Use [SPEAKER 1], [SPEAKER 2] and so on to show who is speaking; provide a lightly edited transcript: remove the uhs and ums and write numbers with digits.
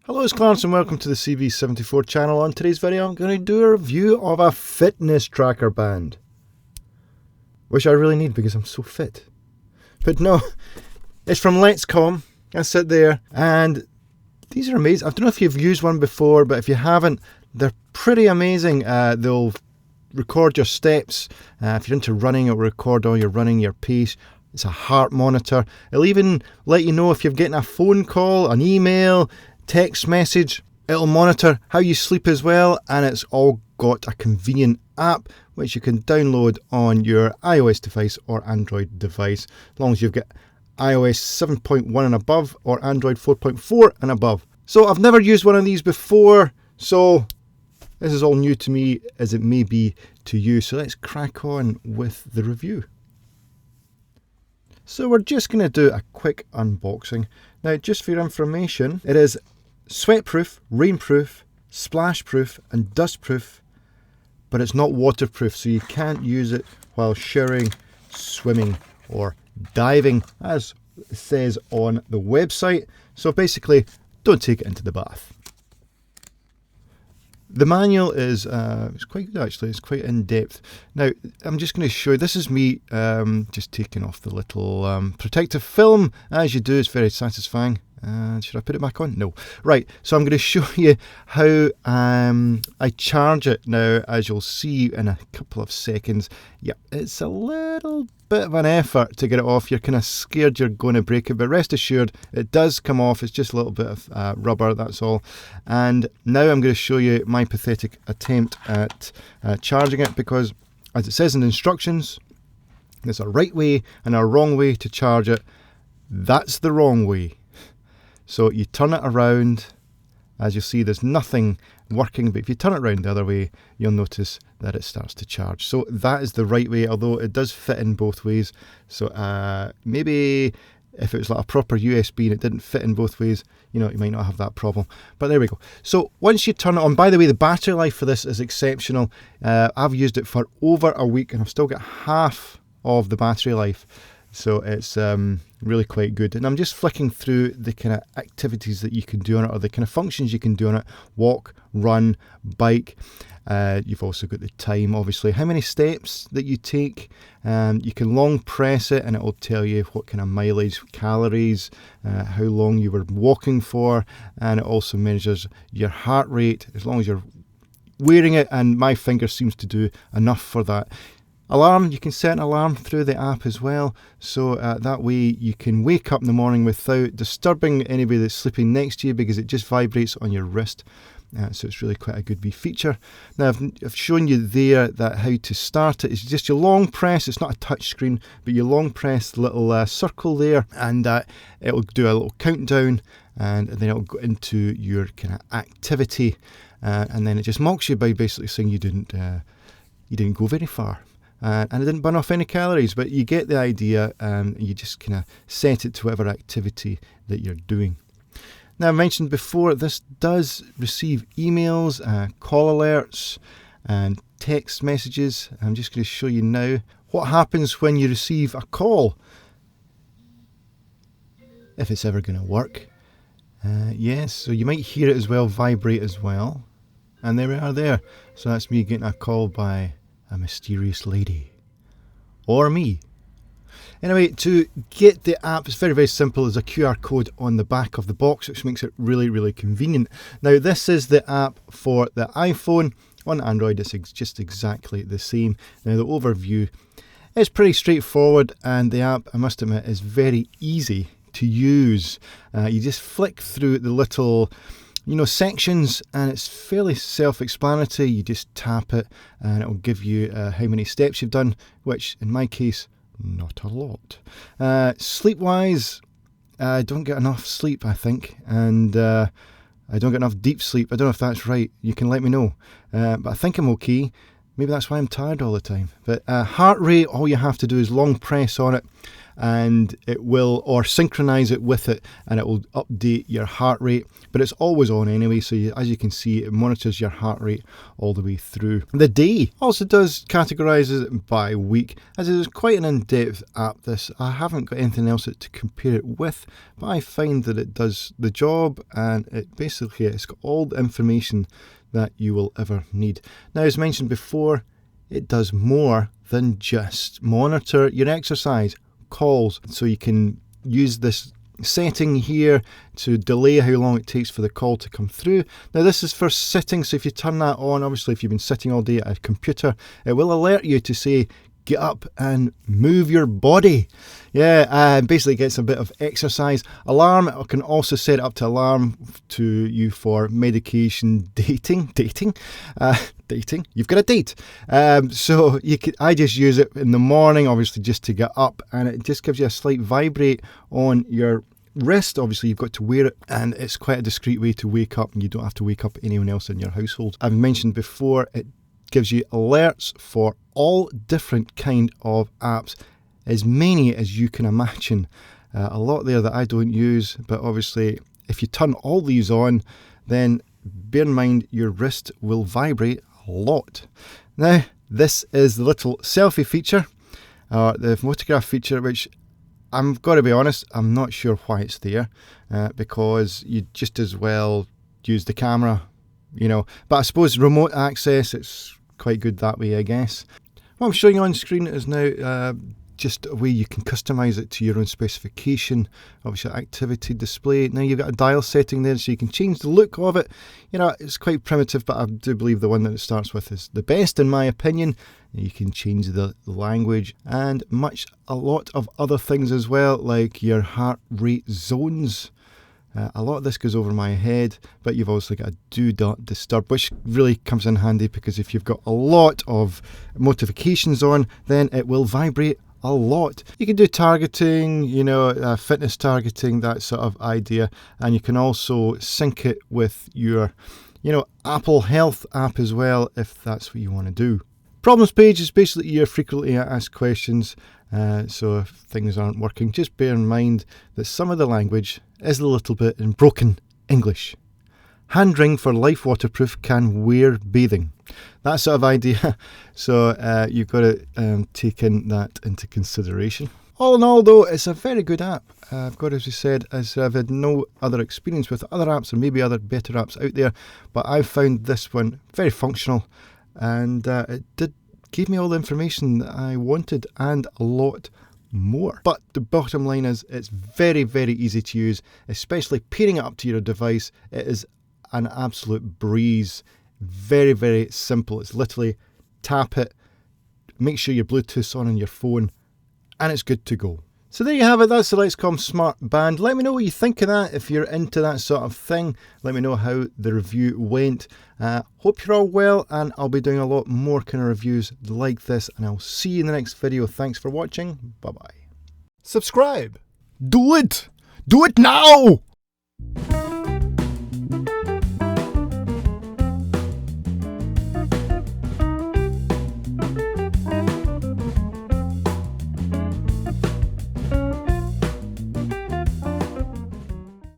[SPEAKER 1] Hello, it's Clarence and welcome to the CV74 channel. On today's video I'm going to do a review of a fitness tracker band, which I really need because I'm so fit. But no, it's from LetsCom. I sit there and these are amazing. I don't know if you've used one before, but if you haven't, they're pretty amazing. They'll record your steps. If you're into running, it'll record all your running, your pace. It's a heart monitor. It'll even let you know if you're getting a phone call, an email, text message. It'll monitor how you sleep as well, and it's all got a convenient app which you can download on your iOS device or Android device, as long as you've got iOS 7.1 and above or Android 4.4 and above. So I've never used one of these before, so this is all new to me as it may be to you. So let's crack on with the review. So we're just going to do a quick unboxing. Now, just for your information, it is sweatproof, rainproof, splashproof and dustproof, but it's not waterproof, so you can't use it while showering, swimming or diving, as it says on the website. So basically, don't take it into the bath. The manual is it's quite good actually, it's quite in-depth. Now, I'm just going to show you, this is me just taking off the little protective film. As you do, it's very satisfying. Should I put it back on? No. Right, so I'm going to show you how I charge it now, as you'll see in a couple of seconds. Yeah, it's a little bit of an effort to get it off. You're kind of scared you're going to break it, but rest assured, it does come off. It's just a little bit of rubber, that's all. And now I'm going to show you my pathetic attempt at charging it, because as it says in the instructions, there's a right way and a wrong way to charge it. That's the wrong way. So you turn it around. As you see, there's nothing working, but if you turn it around the other way, you'll notice that it starts to charge. So that is the right way, although it does fit in both ways. So maybe if it was like a proper USB and it didn't fit in both ways, you know, you might not have that problem. But there we go. So once you turn it on, by the way, the battery life for this is exceptional. I've used it for over a week and I've still got half of the battery life. So it's really quite good. And I'm just flicking through the kind of activities that you can do on it, or the kind of functions you can do on it. Walk, run, bike. You've also got the time, obviously, how many steps that you take. You can long press it and it will tell you what kind of mileage, calories, how long you were walking for. And it also measures your heart rate as long as you're wearing it. And my finger seems to do enough for that. Alarm, you can set an alarm through the app as well, so that way you can wake up in the morning without disturbing anybody that's sleeping next to you, because it just vibrates on your wrist. So it's really quite a good wee feature. Now I've shown you there that how to start it. It's just your long press. It's not a touch screen, but you long press the little circle there, and it'll do a little countdown, and then it'll go into your kind of activity, and then it just mocks you by basically saying you didn't go very far. And it didn't burn off any calories, but you get the idea. You just kind of set it to whatever activity that you're doing. Now, I mentioned before, this does receive emails, call alerts, and text messages. I'm just going to show you now what happens when you receive a call, if it's ever going to work. Yes, so you might hear it as well, vibrate as well. And there we are there. So that's me getting a call by a mysterious lady, or me. Anyway, to get the app, it's very, very simple. There's a QR code on the back of the box, which makes it really, really convenient. Now, this is the app for the iPhone. On Android, it's just exactly the same. Now, the overview is pretty straightforward, and the app, I must admit, is very easy to use. You just flick through the little sections, and it's fairly self-explanatory. You just tap it and it'll give you how many steps you've done, which in my case, not a lot. Sleep-wise, I don't get enough sleep, I think, and I don't get enough deep sleep. I don't know if that's right. You can let me know. But I think I'm okay. Maybe that's why I'm tired all the time. But heart rate, all you have to do is long press on it and it will, or synchronize it with it, and it will update your heart rate. But it's always on anyway, so as you can see, it monitors your heart rate all the way through the day. Also does categorizes it by week, as it is quite an in-depth app. This, I haven't got anything else to compare it with, but I find that it does the job, and it's got all the information that you will ever need. Now, as mentioned before, it does more than just monitor your exercise, calls, so you can use this setting here to delay how long it takes for the call to come through. Now, this is for sitting, so if you turn that on, obviously if you've been sitting all day at a computer, it will alert you to say, get up and move your body. Yeah, basically gets a bit of exercise. Alarm, I can also set it up to alarm to you for medication dating. You've got a date. So I just use it in the morning, obviously, just to get up, and it just gives you a slight vibrate on your wrist. Obviously, you've got to wear it, and it's quite a discreet way to wake up, and you don't have to wake up anyone else in your household. I've mentioned before, it gives you alerts for all different kind of apps, as many as you can imagine. A lot there that I don't use, but obviously if you turn all these on, then bear in mind your wrist will vibrate a lot. Now, this is the little selfie feature, the photograph feature, which I'm got to be honest, I'm not sure why it's there, because you just as well use the camera, but I suppose remote access, it's quite good that way, I guess. What I'm showing you on screen is now just a way you can customize it to your own specification. Obviously, activity display. Now you've got a dial setting there, so you can change the look of it. It's quite primitive, but I do believe the one that it starts with is the best, in my opinion. You can change the language and a lot of other things as well, like your heart rate zones. A lot of this goes over my head, but you've also got a do not disturb, which really comes in handy, because if you've got a lot of notifications on, then it will vibrate a lot. You can do targeting, fitness targeting, that sort of idea, and you can also sync it with your, Apple Health app as well, if that's what you want to do. Problems page is basically your frequently asked questions. So if things aren't working, just bear in mind that some of the language is a little bit in broken English. Hand ring for life waterproof, can wear bathing. That sort of idea. So you've got to take in that into consideration. All in all, though, it's a very good app. I've got, as we said, as I've had no other experience with other apps, or maybe other better apps out there, but I've found this one very functional, and it did give me all the information that I wanted and a lot more. But the bottom line is, it's very, very easy to use, especially pairing it up to your device. It is an absolute breeze. Very, very simple. It's literally tap it, make sure your Bluetooth's on your phone, and it's good to go. So there you have it. That's the LetsCom Smart Band. Let me know what you think of that. If you're into that sort of thing, let me know how the review went. Hope you're all well, and I'll be doing a lot more kind of reviews like this, and I'll see you in the next video. Thanks for watching. Bye bye. Subscribe. Do it. Do it now.